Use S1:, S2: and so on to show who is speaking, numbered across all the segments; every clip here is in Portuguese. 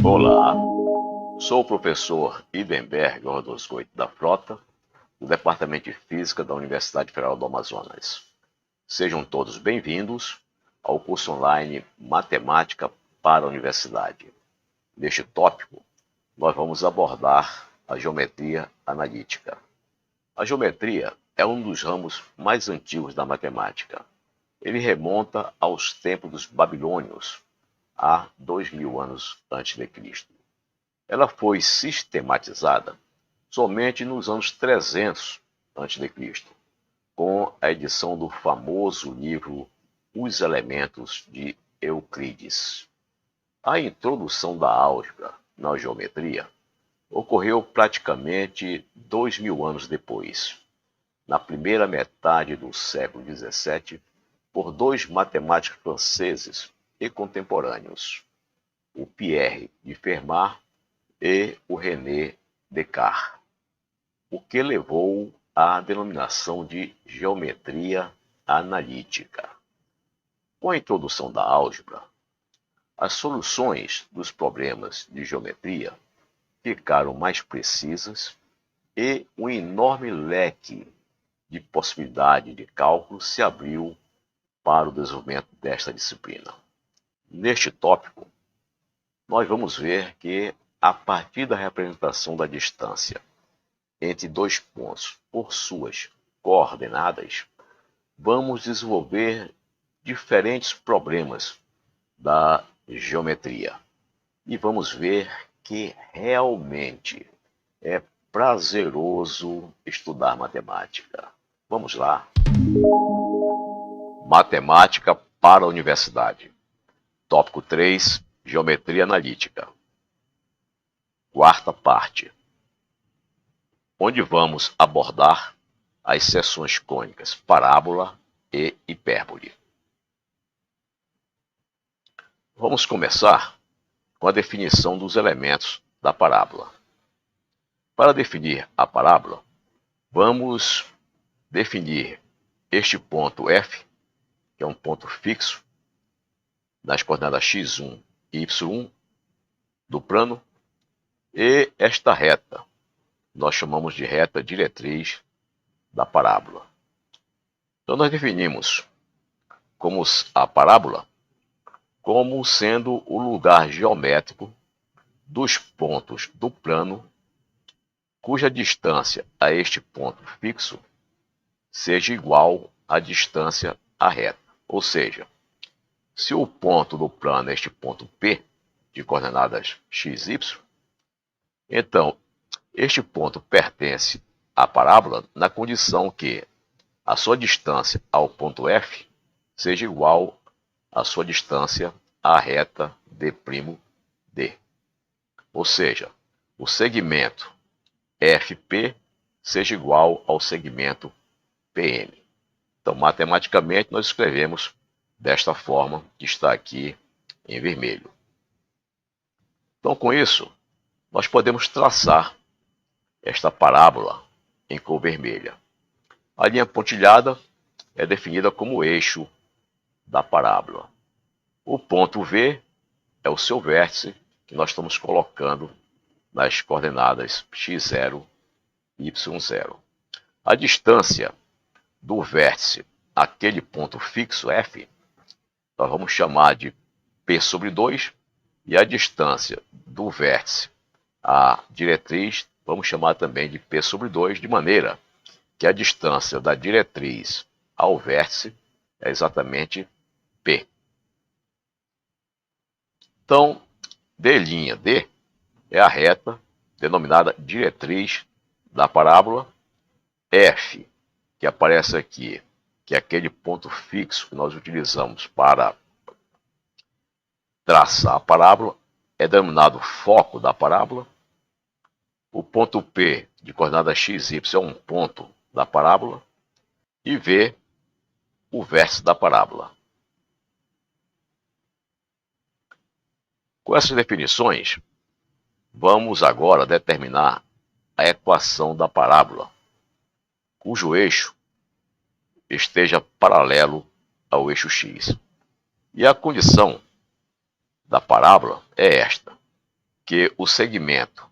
S1: Olá, sou o professor Idenberg Ordosgoito da Frota, do Departamento de Física da Universidade Federal do Amazonas. Sejam todos bem-vindos ao curso online Matemática para a Universidade. Neste tópico, nós vamos abordar a geometria analítica. A geometria é um dos ramos mais antigos da matemática. Ele remonta aos tempos dos babilônios, há 2000 anos antes de Cristo. Ela foi sistematizada somente nos anos 300 a.C., com a edição do famoso livro Os Elementos de Euclides. A introdução da álgebra na geometria ocorreu praticamente 2000 anos depois, na primeira metade do século XVII, por dois matemáticos franceses e contemporâneos, o Pierre de Fermat e o René Descartes, o que levou à denominação de geometria analítica. Com a introdução da álgebra, as soluções dos problemas de geometria ficaram mais precisas e um enorme leque de possibilidade de cálculo se abriu para o desenvolvimento desta disciplina. Neste tópico, nós vamos ver que, a partir da representação da distância entre dois pontos por suas coordenadas, vamos desenvolver diferentes problemas da geometria. E vamos ver que realmente é prazeroso estudar matemática. Vamos lá. Matemática para a Universidade. Tópico 3, Geometria Analítica. Quarta parte, onde vamos abordar as seções cônicas parábola e hipérbole. Vamos começar com a definição dos elementos da parábola. Para definir a parábola, vamos definir este ponto F, que é um ponto fixo, nas coordenadas x1 e y1 do plano, e esta reta, nós chamamos de reta diretriz da parábola. Então nós definimos como a parábola como sendo o lugar geométrico dos pontos do plano cuja distância a este ponto fixo seja igual à distância à reta. Ou seja, se o ponto do plano é este ponto P, de coordenadas x, y, então este ponto pertence à parábola na condição que a sua distância ao ponto F seja igual à sua distância à reta d'D. Ou seja, o segmento FP seja igual ao segmento PN. Então, matematicamente, nós escrevemos desta forma que está aqui em vermelho. Então, com isso, nós podemos traçar esta parábola em cor vermelha. A linha pontilhada é definida como o eixo da parábola. O ponto V é o seu vértice, que nós estamos colocando nas coordenadas x0 e y0. A distância do vértice àquele ponto fixo F, nós vamos chamar de P sobre 2, e a distância do vértice à diretriz, vamos chamar também de P sobre 2, de maneira que a distância da diretriz ao vértice é exatamente P. Então, D'D é a reta denominada diretriz da parábola. F, que aparece aqui, que é aquele ponto fixo que nós utilizamos para traçar a parábola, é denominado foco da parábola. O ponto P, de coordenada x, y, é um ponto da parábola. E V, o vértice da parábola. Com essas definições, vamos agora determinar a equação da parábola, cujo eixo esteja paralelo ao eixo x. E a condição da parábola é esta. que o segmento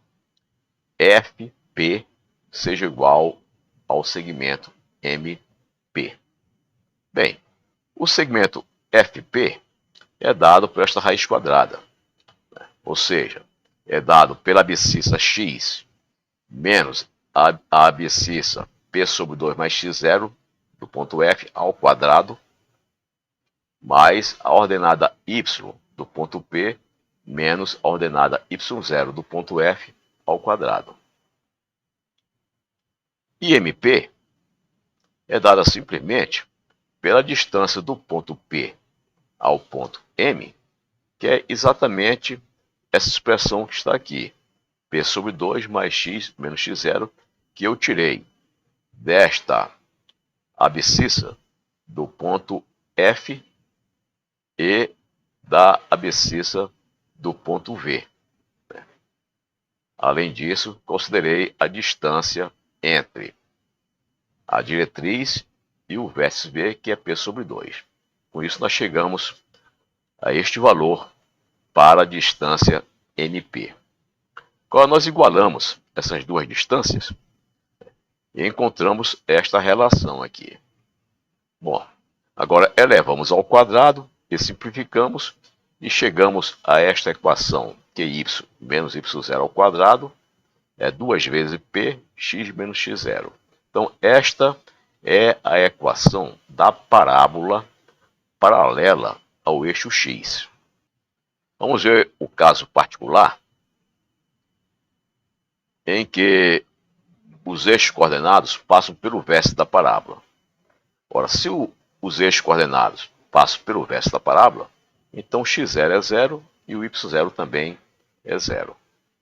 S1: FP seja igual ao segmento MP. Bem, o segmento FP é dado por esta raiz quadrada, ou seja, é dado pela abscissa x menos a abscissa p sobre 2 mais x0 do ponto F ao quadrado, mais a ordenada y do ponto P menos a ordenada y0 do ponto F ao quadrado. E MP é dada simplesmente pela distância do ponto P ao ponto M, que é exatamente essa expressão que está aqui, P sobre 2 mais x menos x0, que eu tirei desta abscissa do ponto F e da abscissa do ponto V. Além disso, considerei a distância entre a diretriz e o vértice V, que é P sobre 2. Com isso, nós chegamos a este valor para a distância NP. Agora, nós igualamos essas duas distâncias e encontramos esta relação aqui. Bom, agora elevamos ao quadrado e simplificamos e chegamos a esta equação, que y menos y0 ao quadrado é 2 vezes p x menos x0. Então, esta é a equação da parábola paralela ao eixo x. Vamos ver o caso particular em que os eixos coordenados passam pelo vértice da parábola. Ora, se os eixos coordenados passam pelo vértice da parábola, então x0 é 0 e o y0 também é 0.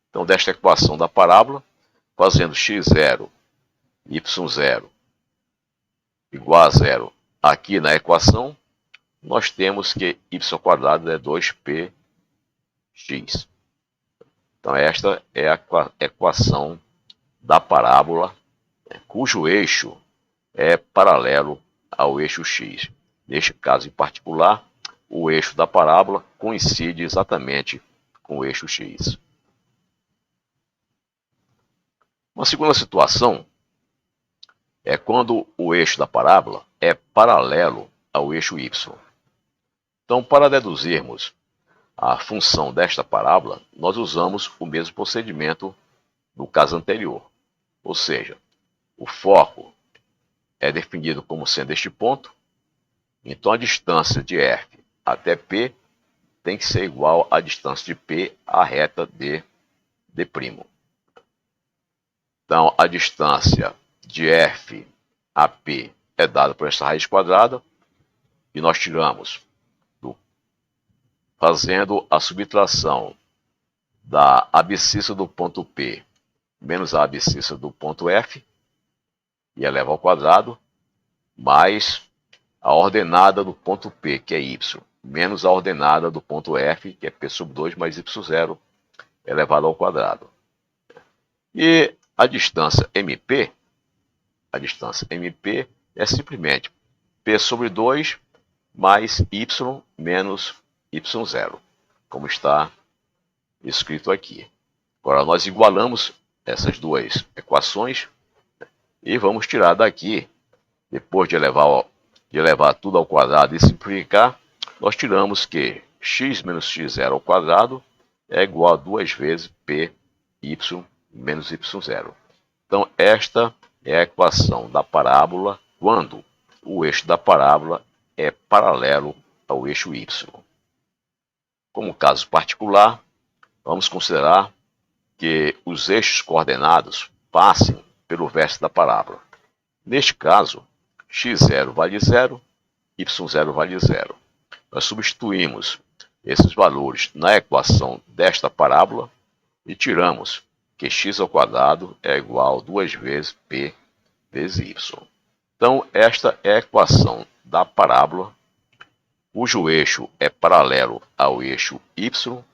S1: Então, desta equação da parábola, fazendo x0, y0 igual a 0 aqui na equação, nós temos que y² é 2px. Então, esta é a equação da parábola, cujo eixo é paralelo ao eixo x. Neste caso em particular, o eixo da parábola coincide exatamente com o eixo x. Uma segunda situação é quando o eixo da parábola é paralelo ao eixo y. Então, para deduzirmos a função desta parábola, nós usamos o mesmo procedimento do caso anterior. Ou seja, o foco é definido como sendo este ponto, então a distância de F até P tem que ser igual à distância de P à reta de D'. Então, a distância de F a P é dada por essa raiz quadrada, e nós tiramos, fazendo a subtração da abscissa do ponto P menos a abscissa do ponto F, e eleva ao quadrado, mais a ordenada do ponto P, que é y, menos a ordenada do ponto F, que é P sobre 2 mais y0, elevado ao quadrado. E a distância MP é simplesmente P sobre 2 mais y menos y0, como está escrito aqui. Agora, nós igualamos essas duas equações e vamos tirar daqui, depois de elevar tudo ao quadrado e simplificar, nós tiramos que x menos x0 ao quadrado é igual a 2 vezes py menos y0. Então, esta é a equação da parábola quando o eixo da parábola é paralelo ao eixo y. Como caso particular, vamos considerar que os eixos coordenados passem pelo vértice da parábola. Neste caso, x0 vale 0, y0 vale 0. Nós substituímos esses valores na equação desta parábola e tiramos que x² é igual a 2 vezes p vezes y. Então, esta é a equação da parábola, cujo eixo é paralelo ao eixo y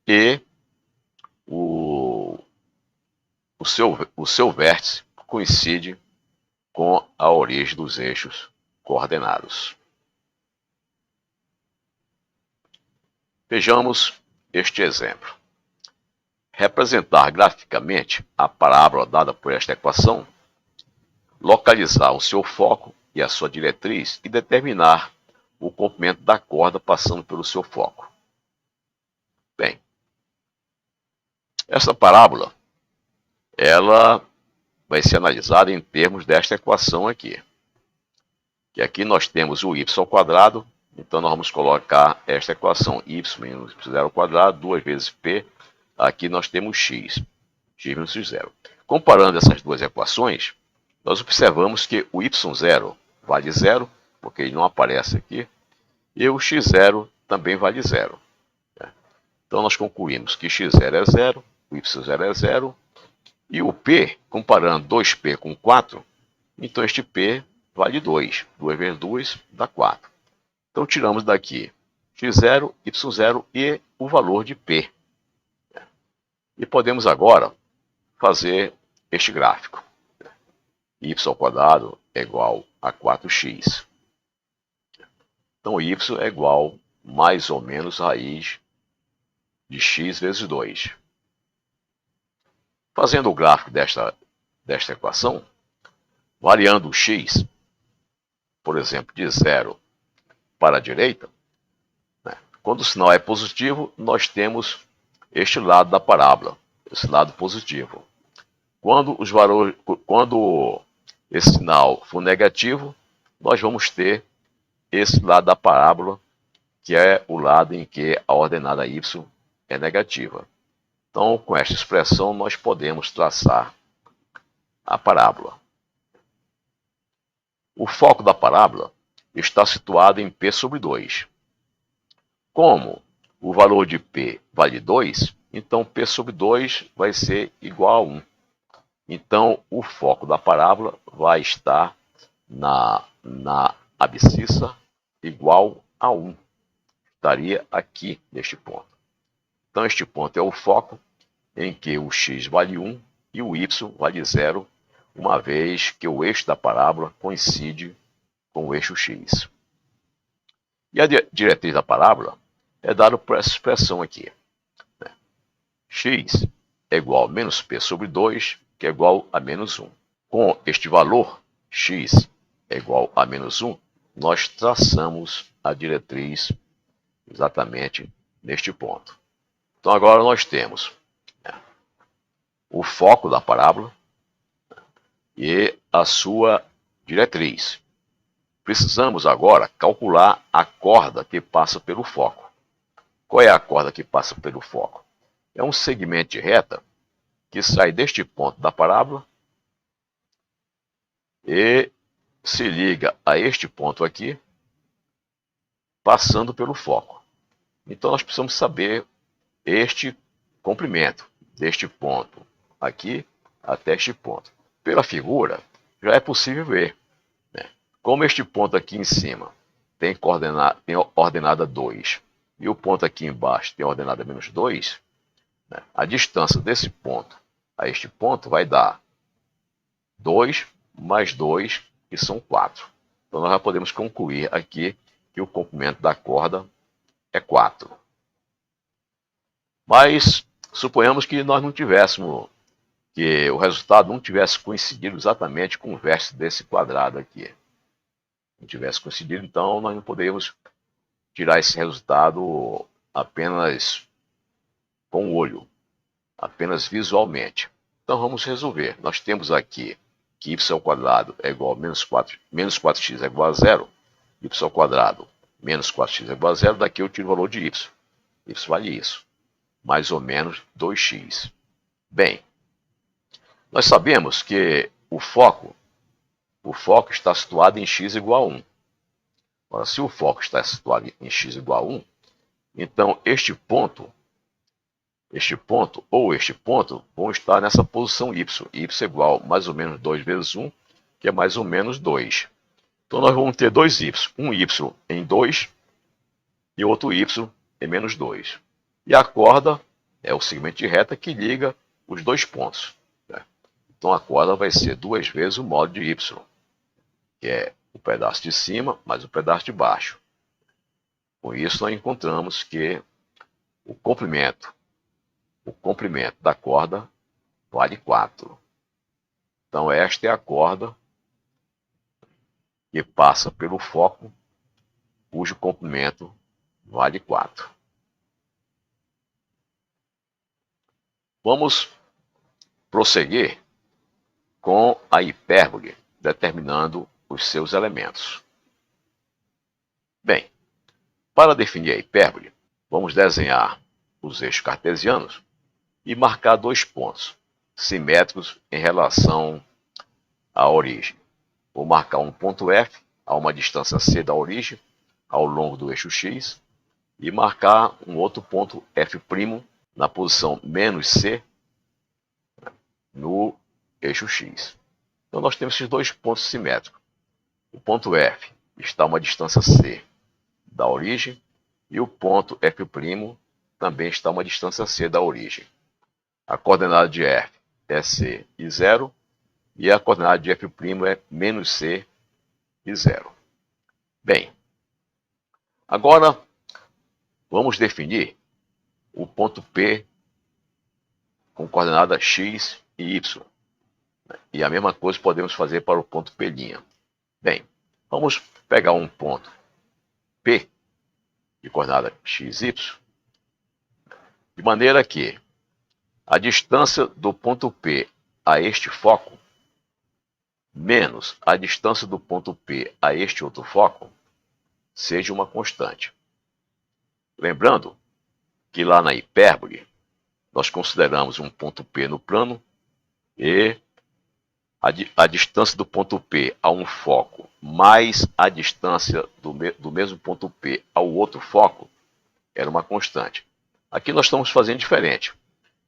S1: e o seu vértice coincide com a origem dos eixos coordenados. Vejamos este exemplo. representar graficamente a parábola dada por esta equação, localizar o seu foco e a sua diretriz e determinar o comprimento da corda passando pelo seu foco. Bem, essa parábola ela vai ser analisada em termos desta equação aqui. Que aqui nós temos o y ao quadrado, então nós vamos colocar esta equação, y menos y0 ao quadrado, 2 vezes p, aqui nós temos x menos y0. Comparando essas duas equações, nós observamos que o y0 vale 0, porque ele não aparece aqui, e o x0 também vale 0. Então nós concluímos que x0 é 0, o y0 é 0, e o p, comparando 2p com 4, então este p vale 2. 2 vezes 2 dá 4. Então tiramos daqui x0, y0 e o valor de p. E podemos agora fazer este gráfico. Y ao quadrado é igual a 4x. Então y é igual mais ou menos raiz de x vezes 2. Fazendo o gráfico desta equação, variando o x, por exemplo, de 0 para a direita, quando o sinal é positivo, nós temos este lado da parábola, esse lado positivo. Quando esse sinal for negativo, nós vamos ter esse lado da parábola, que é o lado em que a ordenada y é negativa. Então, com esta expressão, nós podemos traçar a parábola. O foco da parábola está situado em P sobre 2. Como o valor de P vale 2, então P sobre 2 vai ser igual a 1. Então, o foco da parábola vai estar na abscissa igual a 1. Estaria aqui, neste ponto. Então, este ponto é o foco em que o x vale 1 e o y vale 0, uma vez que o eixo da parábola coincide com o eixo x. E a diretriz da parábola é dada por essa expressão aqui. X é igual a menos p sobre 2, que é igual a menos 1. Com este valor, x é igual a menos 1, nós traçamos a diretriz exatamente neste ponto. Então agora nós temos o foco da parábola e a sua diretriz. Precisamos agora calcular a corda que passa pelo foco. Qual é a corda que passa pelo foco? É um segmento de reta que sai deste ponto da parábola e se liga a este ponto aqui, passando pelo foco. Então nós precisamos saber este comprimento deste ponto aqui até este ponto. Pela figura, já é possível ver. Como este ponto aqui em cima tem ordenada 2 e o ponto aqui embaixo tem ordenada menos 2, a distância desse ponto a este ponto vai dar 2 mais 2, que são 4. Então nós já podemos concluir aqui que o comprimento da corda é 4. Mas suponhamos que nós não tivéssemos, que o resultado não tivesse coincidido exatamente com o vértice desse quadrado aqui. Não tivesse coincidido, então nós não poderíamos tirar esse resultado apenas com o olho, apenas visualmente. Então vamos resolver. Nós temos aqui que y ao quadrado é igual a menos 4x é igual a 0, y ao quadrado menos 4x é igual a 0, daqui eu tiro o valor de y. Y vale isso, mais ou menos 2x. Bem, nós sabemos que o foco está situado em x igual a 1. Ora, se o foco está situado em x igual a 1, então este ponto ou este ponto vão estar nessa posição y. Y é igual a mais ou menos 2 vezes 1, que é mais ou menos 2. Então nós vamos ter dois y. Um y em 2 e outro y em menos 2. E a corda é o segmento de reta que liga os dois pontos. Então a corda vai ser 2 vezes o módulo de y, que é o pedaço de cima mais o pedaço de baixo. Com isso nós encontramos que o comprimento comprimento da corda vale 4. Então, esta é a corda que passa pelo foco, cujo comprimento vale 4. Vamos prosseguir com a hipérbole, determinando os seus elementos. Bem, para definir a hipérbole, vamos desenhar os eixos cartesianos e marcar 2 pontos simétricos em relação à origem. Vou marcar um ponto F a uma distância c da origem, ao longo do eixo x, e marcar um outro ponto F' na posição menos c no eixo x. Então nós temos esses 2 pontos simétricos. O ponto F está a uma distância c da origem e o ponto F' também está a uma distância c da origem. A coordenada de F é c e 0 e a coordenada de F' é menos c e 0. Bem, agora vamos definir o ponto P com coordenada x e y. E a mesma coisa podemos fazer para o ponto P'. Bem, vamos pegar um ponto P de coordenada x, y, de maneira que a distância do ponto P a este foco menos a distância do ponto P a este outro foco seja uma constante. Lembrando que lá na hipérbole nós consideramos um ponto P no plano e a distância do ponto P a um foco mais a distância do mesmo ponto P ao outro foco era uma constante. Aqui nós estamos fazendo diferente.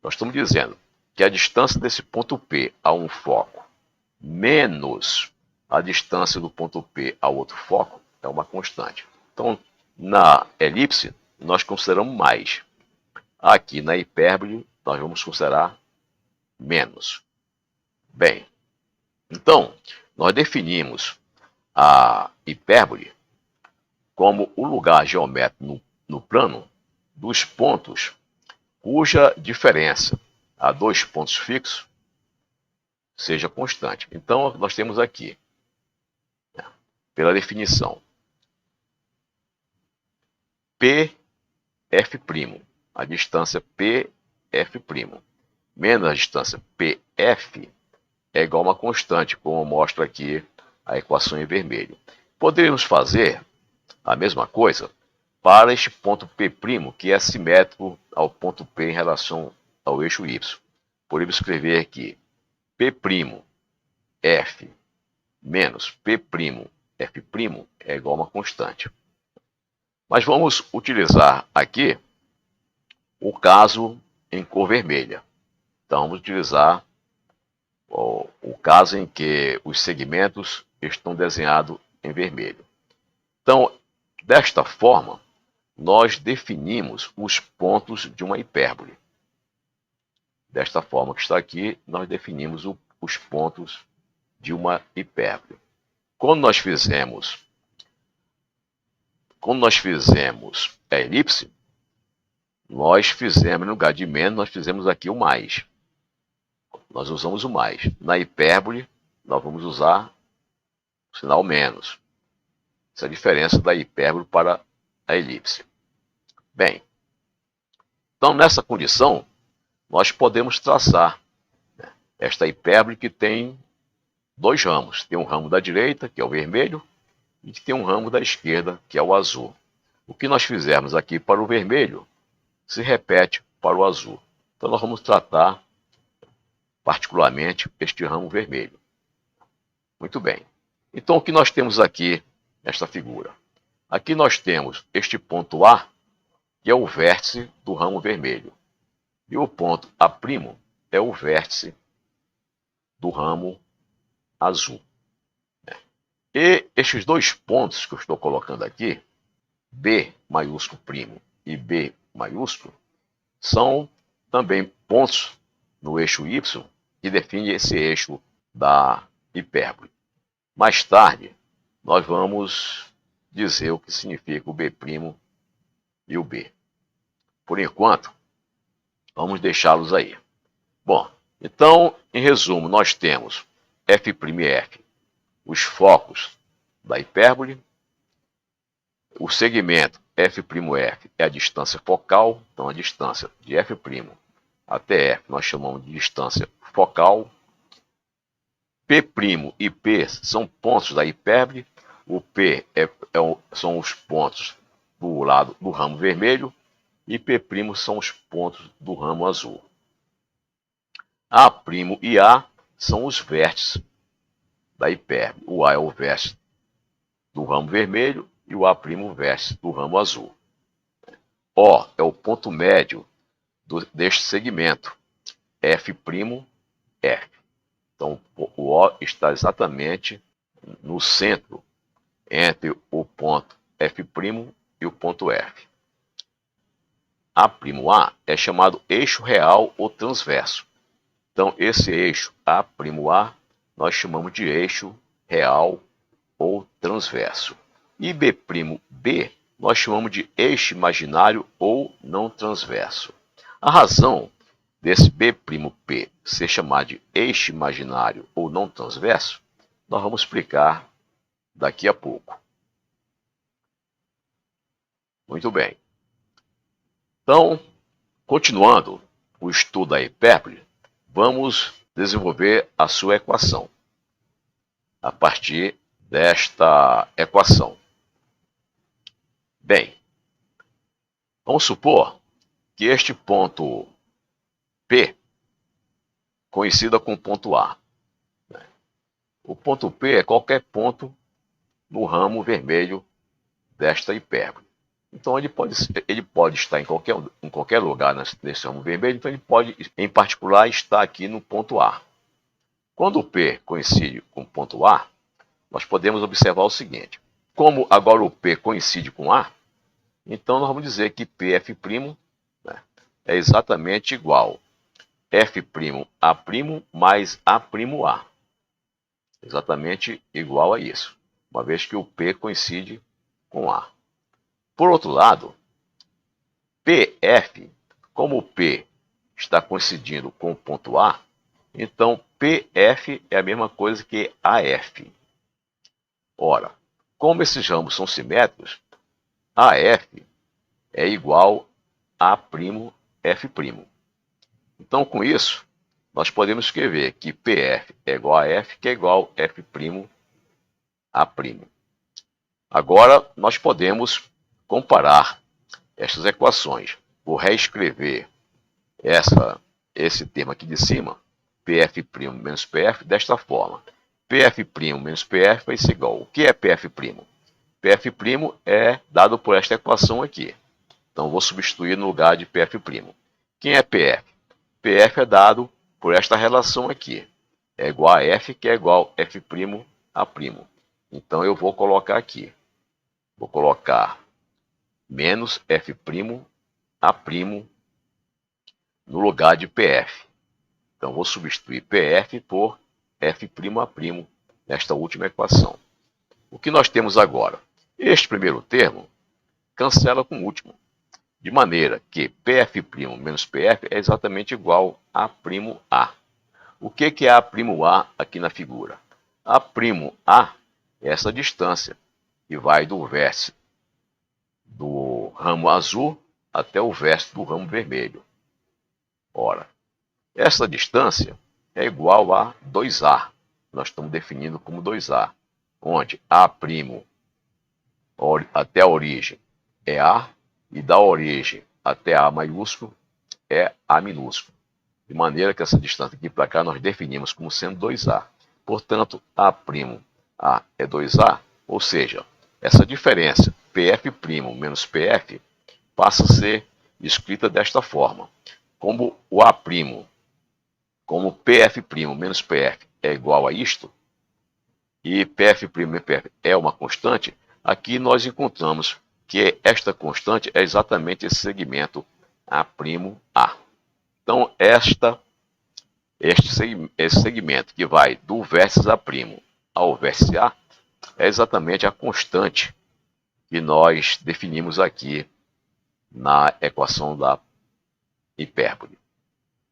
S1: Nós estamos dizendo que a distância desse ponto P a um foco menos a distância do ponto P ao outro foco é uma constante. Então, na elipse, nós consideramos mais. Aqui na hipérbole, nós vamos considerar menos. Bem, então, nós definimos a hipérbole como o lugar geométrico no plano dos pontos cuja diferença a 2 pontos fixos seja constante. Então, nós temos aqui, pela definição, PF', a distância PF', menos a distância PF, é igual a uma constante, como mostra aqui a equação em vermelho. Poderíamos fazer a mesma coisa para este ponto P', que é simétrico ao ponto P em relação ao eixo Y. Podemos escrever aqui P'F menos P'F' é igual a uma constante. Mas vamos utilizar aqui o caso em cor vermelha. Então vamos utilizar o caso em que os segmentos estão desenhados em vermelho. Então, desta forma, nós definimos os pontos de uma hipérbole. Desta forma que está aqui, nós definimos os pontos de uma hipérbole. Quando nós fizemos a elipse, nós fizemos, no lugar de menos, nós fizemos aqui o mais. Nós usamos o mais. Na hipérbole, nós vamos usar o sinal menos. Essa é a diferença da hipérbole para a elipse. Bem, então nessa condição, nós podemos traçar esta hipérbole que tem 2 ramos. Tem um ramo da direita, que é o vermelho, e tem um ramo da esquerda, que é o azul. O que nós fizermos aqui para o vermelho se repete para o azul. Então nós vamos tratar particularmente este ramo vermelho. Muito bem. Então o que nós temos aqui nesta figura? Aqui nós temos este ponto A, que é o vértice do ramo vermelho. E o ponto A' é o vértice do ramo azul. E estes 2 pontos que eu estou colocando aqui, B maiúsculo' e B maiúsculo, são também pontos no eixo Y que define esse eixo da hipérbole. Mais tarde, nós vamos dizer o que significa o B' e o B. Por enquanto, Vamos deixá-los aí. Bom, então, em resumo, nós temos F' e F, os focos da hipérbole. O segmento F'F é a distância focal, então a distância de F' até F nós chamamos de distância focal. P' e P são pontos da hipérbole. O P são os pontos do lado do ramo vermelho e P' são os pontos do ramo azul. A' e A são os vértices da hipérbole. O A é o vértice do ramo vermelho e o A' o vértice do ramo azul. O é o ponto médio deste segmento, F', F. Então, o O está exatamente no centro entre o ponto F' e o ponto F. A' é chamado eixo real ou transverso. Então, esse eixo A' nós chamamos de eixo real ou transverso. E B' nós chamamos de eixo imaginário ou não transverso. A razão desse B'P ser chamado de eixo imaginário ou não transverso, nós vamos explicar daqui a pouco. Muito bem. Então, continuando o estudo da hipérbole, vamos desenvolver a sua equação a partir desta equação. Bem, vamos supor que este ponto P coincida com o ponto A. O ponto P é qualquer ponto no ramo vermelho desta hipérbole. Então ele pode estar em qualquer lugar nesse ramo vermelho, então ele pode, em particular, estar aqui no ponto A. Quando o P coincide com o ponto A, nós podemos observar o seguinte. Como agora o P coincide com A, então nós vamos dizer que PF' é exatamente igual F'A' mais A'A. Exatamente igual a isso, uma vez que o P coincide com A. Por outro lado, PF, como o P está coincidindo com o ponto A, então PF é a mesma coisa que AF. Ora, como esses ramos são simétricos, AF é igual a F'. Então, com isso, nós podemos escrever que PF é igual a F, que é igual a F'A'. Agora, nós podemos comparar estas equações. Vou reescrever esse termo aqui de cima, PF' menos PF, desta forma. PF' menos PF vai ser igual. O que é PF'? PF' é dado por esta equação aqui. Então, vou substituir no lugar de PF'. Quem é PF? PF é dado por esta relação aqui. É igual a F, que é igual a F'A'. Então, eu vou colocar aqui. Vou colocar menos F'A' no lugar de PF. Então, vou substituir PF por F'A' nesta última equação. O que nós temos agora? Este primeiro termo cancela com o último, de maneira que PF' menos PF é exatamente igual a A'A. O que é A'A aqui na figura? A'A é essa distância que vai do vértice do ramo azul até o vértice do ramo vermelho. Ora, essa distância é igual a 2A. Nós estamos definindo como 2A, onde A' até a origem é A, e da origem até A maiúsculo é A minúsculo. De maneira que essa distância aqui para cá nós definimos como sendo 2A. Portanto, A'A é 2A, ou seja, essa diferença PF' menos PF passa a ser escrita desta forma. Como o A', como PF' menos PF é igual a isto, e PF' menos PF é uma constante, aqui nós encontramos que esta constante é exatamente esse segmento A'A. Então, esse segmento que vai do vértice A' ao vértice A é exatamente a constante que nós definimos aqui na equação da hipérbole.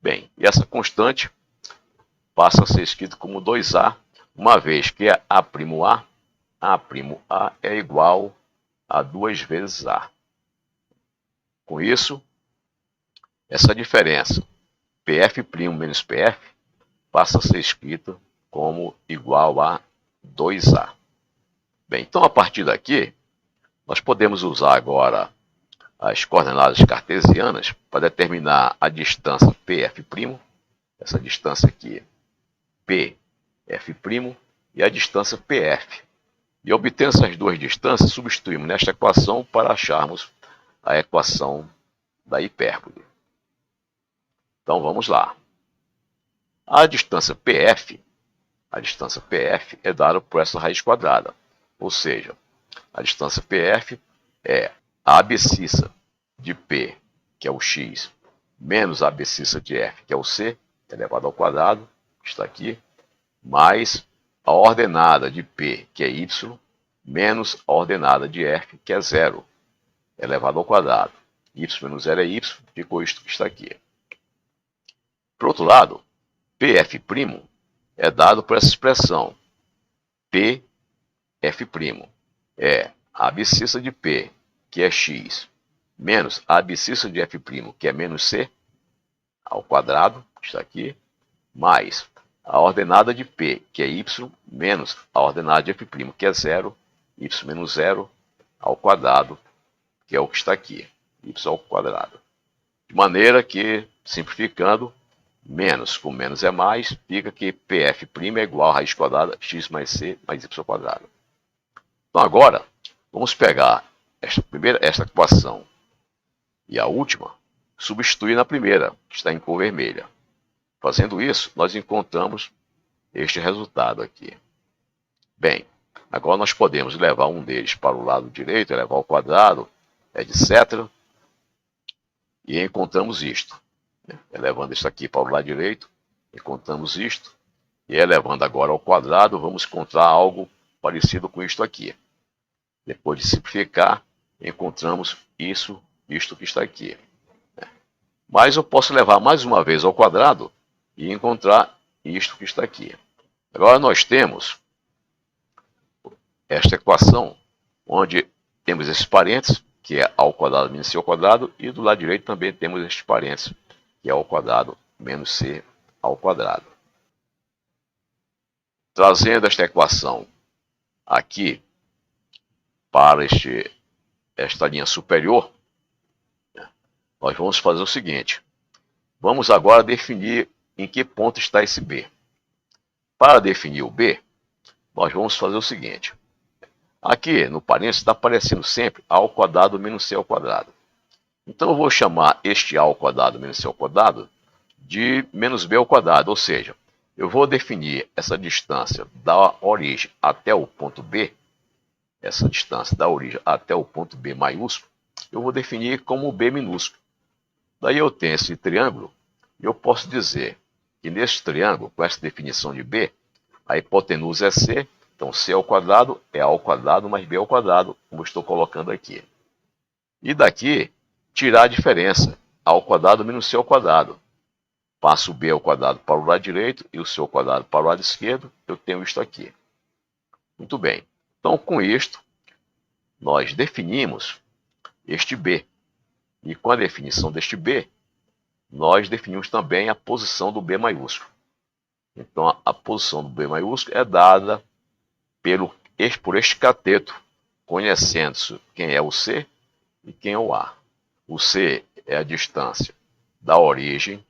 S1: Bem, e essa constante passa a ser escrito como 2A, uma vez que A'A é igual a 2 vezes A. Com isso, essa diferença, PF' menos PF, passa a ser escrita como igual a 2A. Bem, então a partir daqui, nós podemos usar agora as coordenadas cartesianas para determinar a distância PF', essa distância aqui, PF', e a distância PF. E obtendo essas duas distâncias, substituímos nesta equação para acharmos a equação da hipérbole. Então vamos lá. A distância PF é dada por essa raiz quadrada. Ou seja, a distância PF é a abscissa de P, que é o x, menos a abscissa de F, que é o c, elevado ao quadrado, que está aqui, mais a ordenada de P, que é y, menos a ordenada de F, que é 0, elevado ao quadrado. Y menos 0 é y, ficou isto que está aqui. Por outro lado, PF' é dado por essa expressão. PF' é a abscissa de P, que é x, menos a abscissa de F', que é menos c, ao quadrado, que está aqui, mais a ordenada de P, que é y, menos a ordenada de F', que é 0, y menos 0, ao quadrado, que é o que está aqui, y ao quadrado. De maneira que, simplificando, menos com menos é mais, fica que PF' é igual a raiz quadrada x mais c mais y ao quadrado. Então agora, vamos pegar esta equação e a última, substituir na primeira, que está em cor vermelha. Fazendo isso, nós encontramos este resultado aqui. Bem, agora nós podemos levar um deles para o lado direito, elevar ao quadrado, etc. E encontramos isto. Elevando isso aqui para o lado direito, encontramos isto. E elevando agora ao quadrado, vamos encontrar algo parecido com isto aqui. Depois de simplificar, encontramos isto que está aqui. Mas eu posso levar mais uma vez ao quadrado e encontrar isto que está aqui. Agora nós temos esta equação, onde temos esses parênteses, que é a ao quadrado menos c ao quadrado, e do lado direito também temos estes parênteses, que é ao quadrado menos c ao quadrado. Trazendo esta equação aqui para esta linha superior, nós vamos fazer o seguinte. Vamos agora definir em que ponto está esse B. Para definir o B, nós vamos fazer o seguinte. Aqui no parênteses está aparecendo sempre a ao quadrado menos c ao quadrado. Então eu vou chamar este a ao quadrado menos c ao quadrado de menos b ao quadrado, ou seja, eu vou definir essa distância da origem até o ponto B, essa distância da origem até o ponto B maiúsculo, eu vou definir como B minúsculo. Daí eu tenho esse triângulo, e eu posso dizer que nesse triângulo, com essa definição de B, a hipotenusa é C, então C ao quadrado é A ao quadrado mais B ao quadrado, como eu estou colocando aqui. E daqui, tirar a diferença, A ao quadrado menos C ao quadrado. Passo o B ao quadrado para o lado direito e o C ao quadrado para o lado esquerdo, eu tenho isto aqui. Muito bem. Então, com isto, nós definimos este B. E com a definição deste B, nós definimos também a posição do B maiúsculo. Então, a posição do B maiúsculo é dada por este cateto, conhecendo-se quem é o C e quem é o A. O C é a distância da origem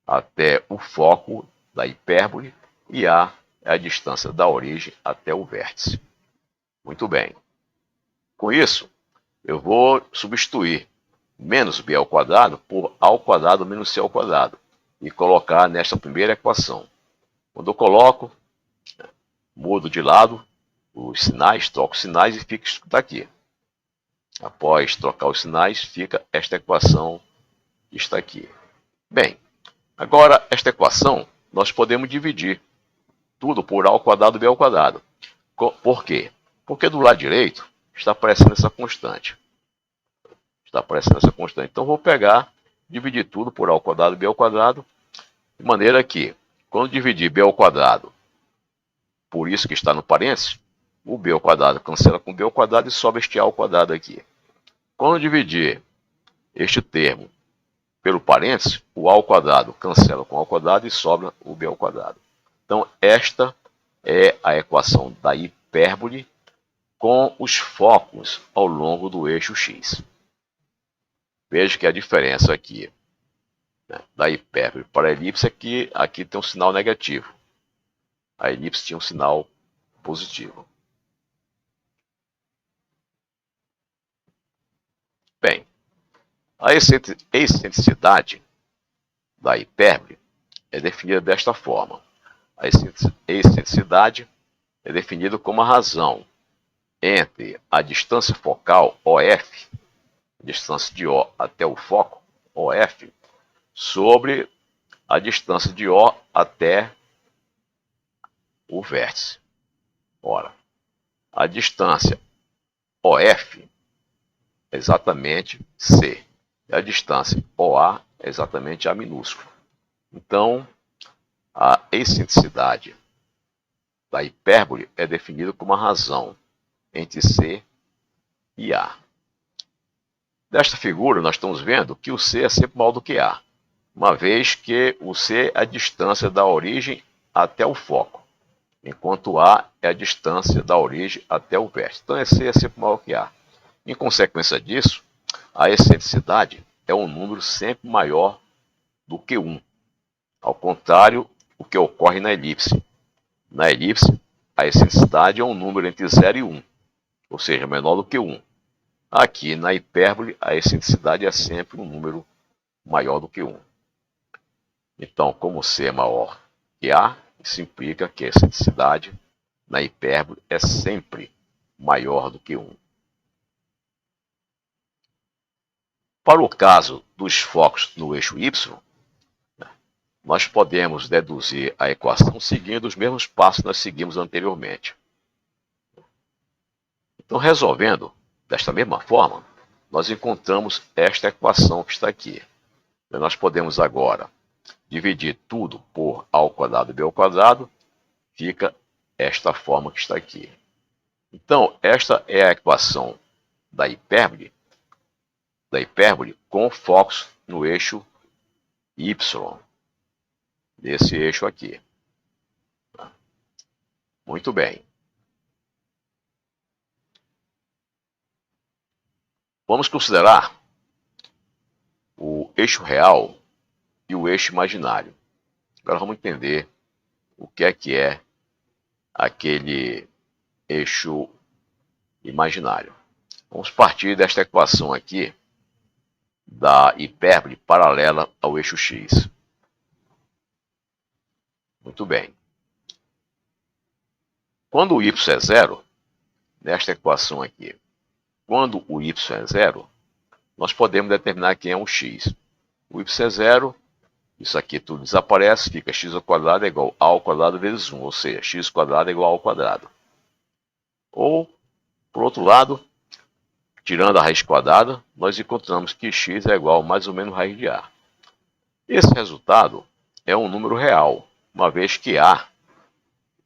S1: até o foco da hipérbole e A é a distância da origem até o vértice. Muito bem. Com isso, eu vou substituir menos b ao quadrado por a ao quadrado menos c ao quadrado e colocar nesta primeira equação. Quando eu coloco, mudo de lado os sinais, troco os sinais e fica isso que está aqui. Após trocar os sinais, fica esta equação que está aqui. Bem, agora esta equação nós podemos dividir tudo por a ao quadrado b ao quadrado. Por quê? Porque do lado direito está aparecendo essa constante. Está aparecendo essa constante. Então, vou pegar dividir tudo por a ao quadrado e b ao quadrado, de maneira que, quando dividir b ao quadrado por isso que está no parênteses, o b ao quadrado cancela com b ao quadrado e sobra este a ao quadrado aqui. Quando dividir este termo pelo parênteses, o a ao quadrado cancela com a ao quadrado e sobra o b ao quadrado. Então, esta é a equação da hipérbole com os focos ao longo do eixo x. Veja que a diferença aqui, né, da hipérbole para a elipse é que aqui tem um sinal negativo. A elipse tinha um sinal positivo. Bem, a excentricidade da hipérbole é definida desta forma. A excentricidade é definida como a razão entre a distância focal OF, a distância de O até o foco, OF, sobre a distância de O até o vértice. Ora, a distância OF é exatamente C, e a distância OA é exatamente A minúsculo. Então, a excentricidade da hipérbole é definida como a razão entre C e A. Desta figura, nós estamos vendo que o C é sempre maior do que A, uma vez que o C é a distância da origem até o foco, enquanto A é a distância da origem até o vértice. Então, C é sempre maior que A. Em consequência disso, a excentricidade é um número sempre maior do que 1. Ao contrário, o que ocorre na elipse. Na elipse, a excentricidade é um número entre 0 e 1, ou seja, menor do que 1. Aqui, na hipérbole, a excentricidade é sempre um número maior do que 1. Então, como C é maior que A, isso implica que a excentricidade na hipérbole é sempre maior do que 1. Para o caso dos focos no eixo Y, nós podemos deduzir a equação seguindo os mesmos passos que nós seguimos anteriormente. Então, resolvendo desta mesma forma, nós encontramos esta equação que está aqui. Nós podemos agora dividir tudo por a ao quadrado e b ao quadrado, fica esta forma que está aqui. Então, esta é a equação da hipérbole com focos no eixo Y, nesse eixo aqui. Muito bem. Vamos considerar o eixo real e o eixo imaginário. Agora vamos entender o que é aquele eixo imaginário. Vamos partir desta equação aqui da hipérbole paralela ao eixo x. Muito bem. Quando o y é zero, nesta equação aqui, quando o y é zero, nós podemos determinar quem é um x. O y é zero, isso aqui tudo desaparece, fica x ao quadrado é igual a ao quadrado vezes 1, ou seja, x quadrado é igual ao quadrado. Ou, por outro lado, tirando a raiz quadrada, nós encontramos que x é igual a mais ou menos raiz de a. Esse resultado é um número real, uma vez que a,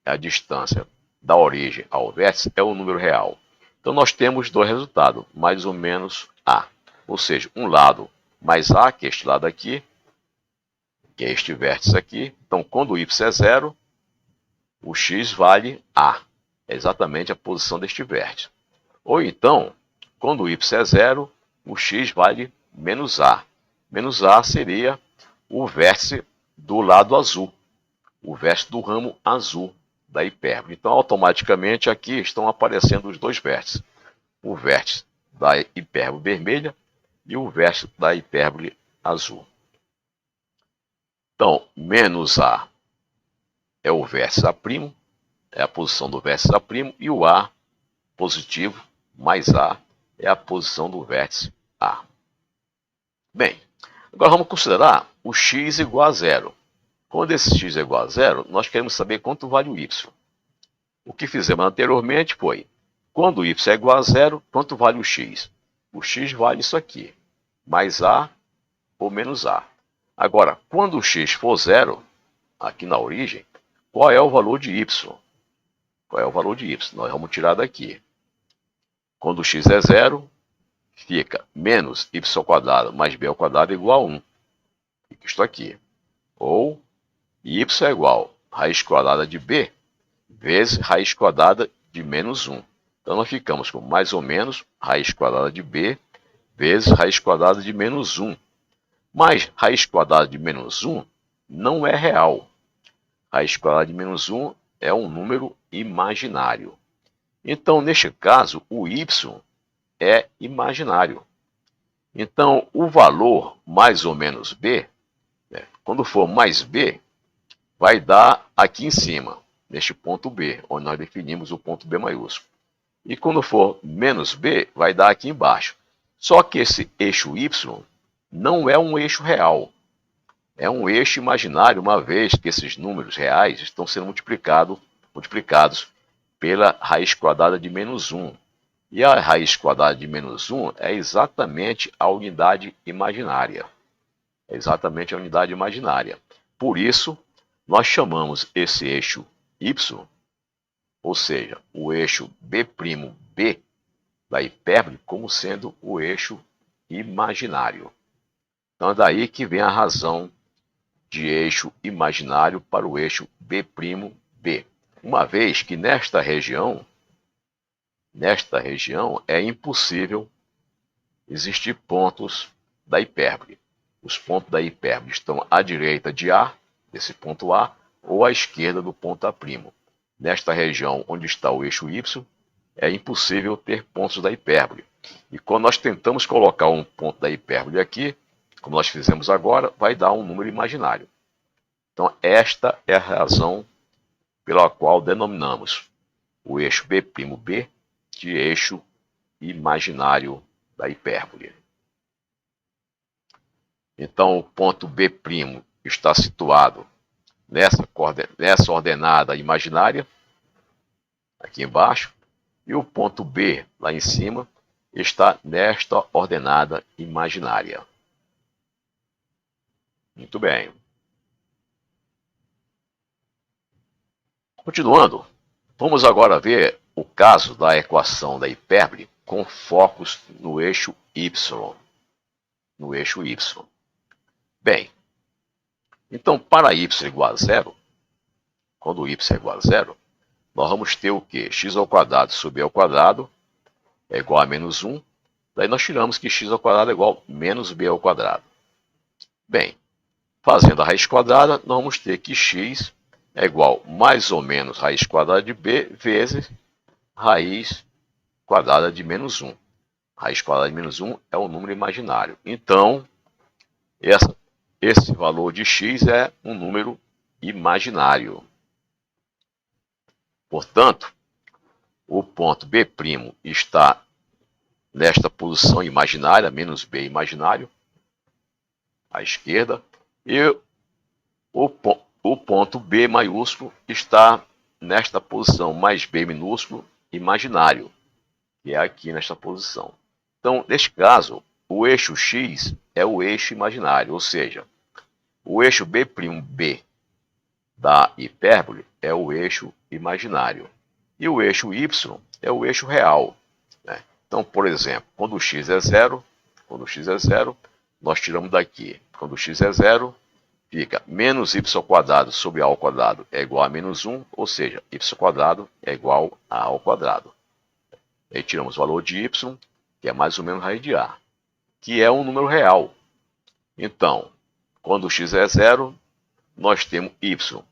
S1: a distância da origem ao vértice, é um número real. Então, nós temos dois resultados, mais ou menos a. Ou seja, um lado mais a, que é este lado aqui, que é este vértice aqui. Então, quando o y é zero, o x vale a. É exatamente a posição deste vértice. Ou então, quando o y é zero, o x vale menos a. Menos a seria o vértice do lado azul, o vértice do ramo azul da hipérbole. Então, automaticamente, aqui estão aparecendo os dois vértices. O vértice da hipérbole vermelha e o vértice da hipérbole azul. Então, menos a é o vértice A', é a posição do vértice A', e o A positivo mais A é a posição do vértice A. Bem, agora vamos considerar o x igual a zero. Quando esse x é igual a zero, nós queremos saber quanto vale o y. O que fizemos anteriormente foi, quando o y é igual a zero, quanto vale o x? O x vale isso aqui, mais a ou menos A. Agora, quando x for zero, aqui na origem, qual é o valor de y? Qual é o valor de y? Nós vamos tirar daqui. Quando x é zero, fica menos y² mais b² igual a 1. Fica isto aqui. Ou y é igual a raiz quadrada de b vezes raiz quadrada de menos 1. Então, nós ficamos com mais ou menos raiz quadrada de b vezes raiz quadrada de menos 1. Mas raiz quadrada de menos 1 não é real. Raiz quadrada de menos 1 é um número imaginário. Então, neste caso, o y é imaginário. Então, o valor mais ou menos b, né, quando for mais b, vai dar aqui em cima, neste ponto B, onde nós definimos o ponto B maiúsculo. E quando for menos B, vai dar aqui embaixo. Só que esse eixo Y não é um eixo real. É um eixo imaginário, uma vez que esses números reais estão sendo multiplicados pela raiz quadrada de menos 1. E a raiz quadrada de menos 1 é exatamente a unidade imaginária. É exatamente a unidade imaginária. Por isso, nós chamamos esse eixo y, ou seja, o eixo B'B da hipérbole, como sendo o eixo imaginário. Então é daí que vem a razão de eixo imaginário para o eixo B'B. Uma vez que nesta região é impossível existir pontos da hipérbole. Os pontos da hipérbole estão à direita de A, desse ponto A, ou à esquerda do ponto A'. Nesta região onde está o eixo Y, é impossível ter pontos da hipérbole. E quando nós tentamos colocar um ponto da hipérbole aqui, como nós fizemos agora, vai dar um número imaginário. Então, esta é a razão pela qual denominamos o eixo B'B de eixo imaginário da hipérbole. Então, o ponto B' está situado nessa ordenada imaginária, aqui embaixo, e o ponto B, lá em cima, está nesta ordenada imaginária. Muito bem. Continuando, vamos agora ver o caso da equação da hipérbole com focos no eixo Y. No eixo Y. Bem, então para y igual a zero, quando y é igual a zero, nós vamos ter o quê? X² sobre B² é igual a menos 1. Daí nós tiramos que x² é igual a menos B². Bem, fazendo a raiz quadrada, nós vamos ter que x é igual a mais ou menos raiz quadrada de b vezes raiz quadrada de menos 1. Raiz quadrada de menos 1 é um número imaginário. Então, esse valor de x é um número imaginário. Portanto, o ponto B' está nesta posição imaginária, menos b imaginário, à esquerda, e o ponto B maiúsculo está nesta posição, mais b minúsculo, imaginário, que é aqui nesta posição. Então, neste caso, o eixo x é o eixo imaginário, ou seja, o eixo B'B da hipérbole é o eixo imaginário. E o eixo y é o eixo real. Né? Então, por exemplo, quando x é zero, nós tiramos daqui. Quando x é zero, fica menos y² sobre A² é igual a menos 1, ou seja, y² é igual a A². Aí tiramos o valor de y, que é mais ou menos raiz de A, que é um número real. Então, quando x é zero, nós temos y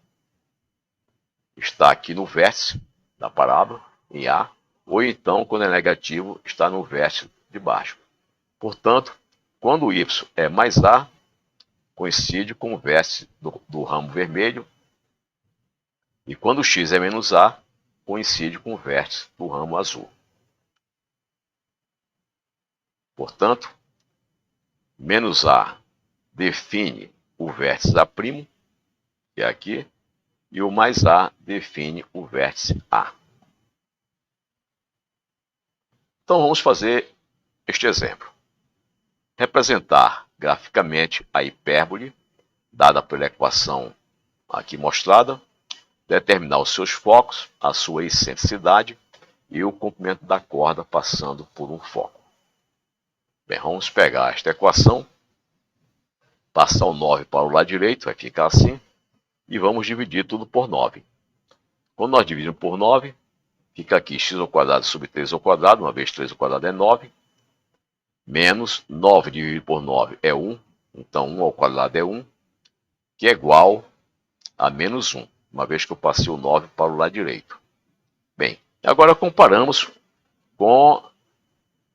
S1: está aqui no vértice da parábola, em A, ou então, quando é negativo, está no vértice de baixo. Portanto, quando y é mais A, coincide com o vértice do ramo vermelho, e quando x é menos A, coincide com o vértice do ramo azul. Portanto, menos A define o vértice A', que é aqui, e o mais A define o vértice A. Então, vamos fazer este exemplo. Representar graficamente a hipérbole, dada pela equação aqui mostrada, determinar os seus focos, a sua excentricidade e o comprimento da corda passando por um foco. Bem, vamos pegar esta equação, passar o 9 para o lado direito, vai ficar assim, e vamos dividir tudo por 9. Quando nós dividimos por 9, fica aqui x ao quadrado sobre 3 ao quadrado, uma vez 3 ao quadrado é 9, menos 9 dividido por 9 é 1, então 1 ao quadrado é 1, que é igual a menos 1, uma vez que eu passei o 9 para o lado direito. Bem, agora comparamos com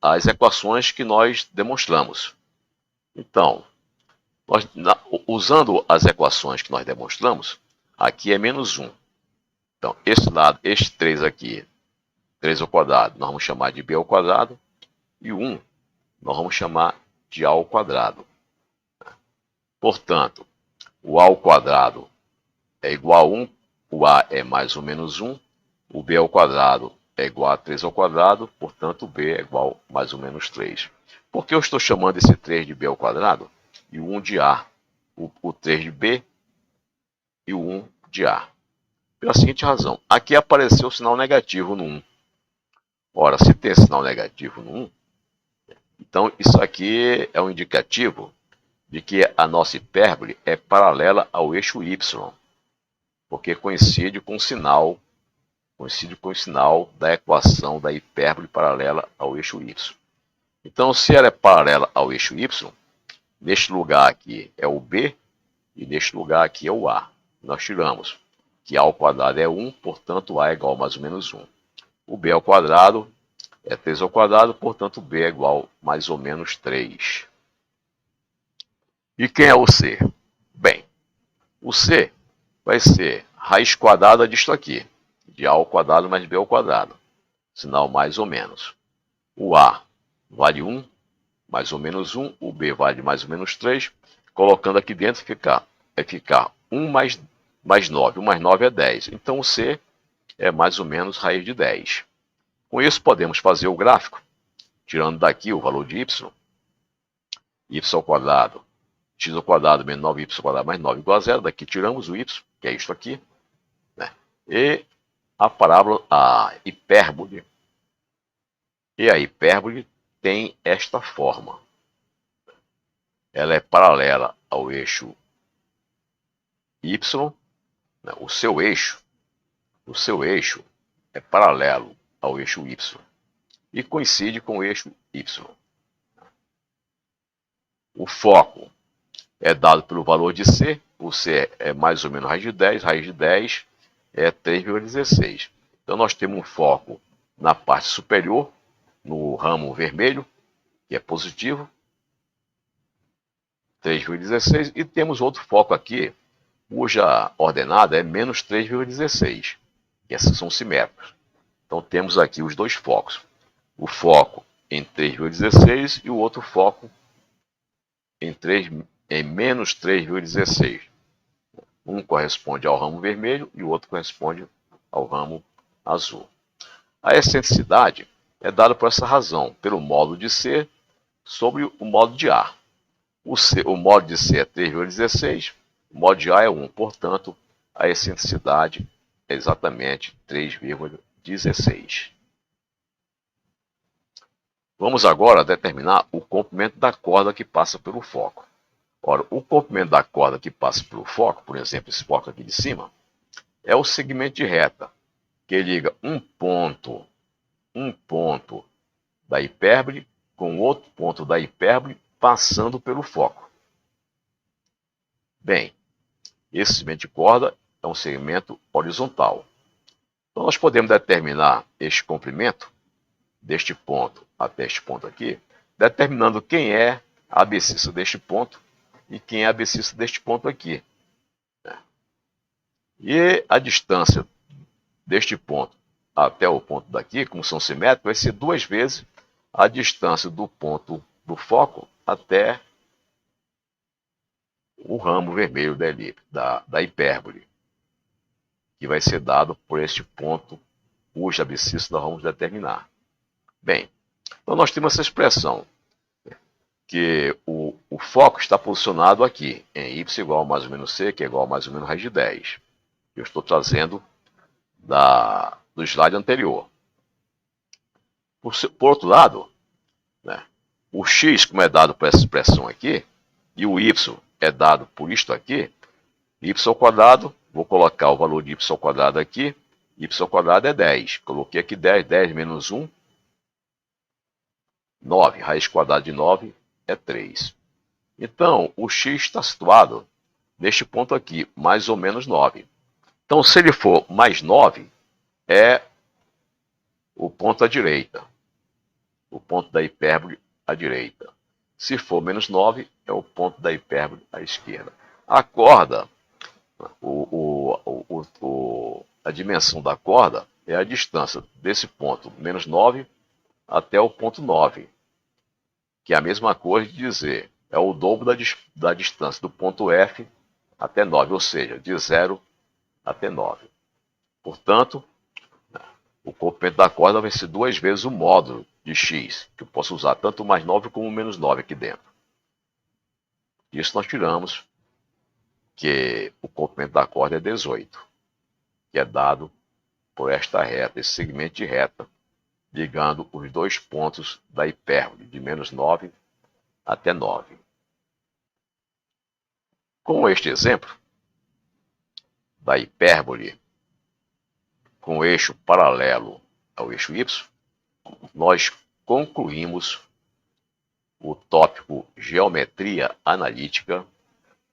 S1: as equações que nós demonstramos. Então, usando as equações que nós demonstramos, aqui é menos 1. Então, esse lado, este 3 aqui, 3 ao quadrado, nós vamos chamar de b ao quadrado, e o 1 nós vamos chamar de a ao quadrado. Portanto, o a ao quadrado é igual a 1, o a é mais ou menos 1, o b ao quadrado é igual a 3 ao quadrado, portanto, o b é igual a mais ou menos 3. Por que eu estou chamando esse 3 de b ao quadrado e o 1 de a? O 3 de b e o 1 de a. Pela seguinte razão, aqui apareceu o sinal negativo no 1. Ora, se tem sinal negativo no 1, então isso aqui é um indicativo de que a nossa hipérbole é paralela ao eixo y, porque coincide com o sinal da equação da hipérbole paralela ao eixo y. Então, se ela é paralela ao eixo y, neste lugar aqui é o b e neste lugar aqui é o a. Nós tiramos que a ao quadrado é 1, portanto a é igual a mais ou menos 1. O b ao quadrado é 3 ao quadrado, portanto b é igual a mais ou menos 3. E quem é o c? Bem, o c vai ser raiz quadrada disto aqui, de a ao quadrado mais b ao quadrado, sinal mais ou menos. O a vale 1, mais ou menos 1, o b vale mais ou menos 3, colocando aqui dentro vai ficar 1 mais 9, 1 mais 9 é 10, então o c é mais ou menos raiz de 10. Com isso podemos fazer o gráfico, tirando daqui o valor de y ao quadrado, x ao quadrado menos 9y ao quadrado mais 9 igual a 0, daqui tiramos o y, que é isto aqui, né? E a parábola, a hipérbole tem esta forma. Ela é paralela ao eixo y, né? O seu eixo é paralelo ao eixo y e coincide com o eixo y. O foco é dado pelo valor de c, o c é mais ou menos raiz de 10 é 3,16. Então nós temos um foco na parte superior, no ramo vermelho, que é positivo, 3,16, e temos outro foco aqui, cuja ordenada é menos 3,16. E essas são simétricos. Então temos aqui os dois focos. O foco em 3,16 e o outro foco em menos 3,16. Um corresponde ao ramo vermelho e o outro corresponde ao ramo azul. A excentricidade é dada por essa razão, pelo módulo de C sobre o módulo de A. O módulo de C é 3,16, o módulo de A é 1, portanto, a excentricidade é exatamente 3,16. Vamos agora determinar o comprimento da corda que passa pelo foco. Ora, o comprimento da corda que passa pelo foco, por exemplo, esse foco aqui de cima, é o segmento de reta que liga um ponto da hipérbole com outro ponto da hipérbole passando pelo foco. Bem, esse segmento de corda é um segmento horizontal. Então, nós podemos determinar este comprimento deste ponto até este ponto aqui, determinando quem é a abscissa deste ponto e quem é a abscissa deste ponto aqui. E a distância deste ponto até o ponto daqui, como são simétricos, vai ser 2 vezes a distância do ponto do foco até o ramo vermelho da hipérbole, que vai ser dado por este ponto, cuja abscissa nós vamos determinar. Bem, então nós temos essa expressão, que o O foco está posicionado aqui, em y igual a mais ou menos c, que é igual a mais ou menos raiz de 10. Eu estou trazendo do slide anterior. Por outro lado, né, o x, como é dado por essa expressão aqui, e o y é dado por isto aqui, y ao quadrado, vou colocar o valor de y ao quadrado aqui, y ao quadrado é 10. Coloquei aqui 10, 10 menos 1, 9. Raiz quadrada de 9 é 3. Então, o x está situado neste ponto aqui, mais ou menos 9. Então, se ele for mais 9, é o ponto à direita. O ponto da hipérbole à direita. Se for menos 9, é o ponto da hipérbole à esquerda. A corda, a dimensão da corda é a distância desse ponto, menos 9, até o ponto 9. Que é a mesma coisa de dizer, é o dobro da distância do ponto F até 9, ou seja, de 0 até 9. Portanto, o comprimento da corda vai ser 2 vezes o módulo de x, que eu posso usar tanto mais 9 como menos 9 aqui dentro. Isso nós tiramos que o comprimento da corda é 18, que é dado por esta reta, esse segmento de reta, ligando os dois pontos da hipérbole, de menos 9 até 9. Com este exemplo da hipérbole com o eixo paralelo ao eixo y, nós concluímos o tópico Geometria Analítica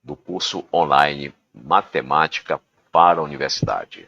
S1: do curso online Matemática para a Universidade.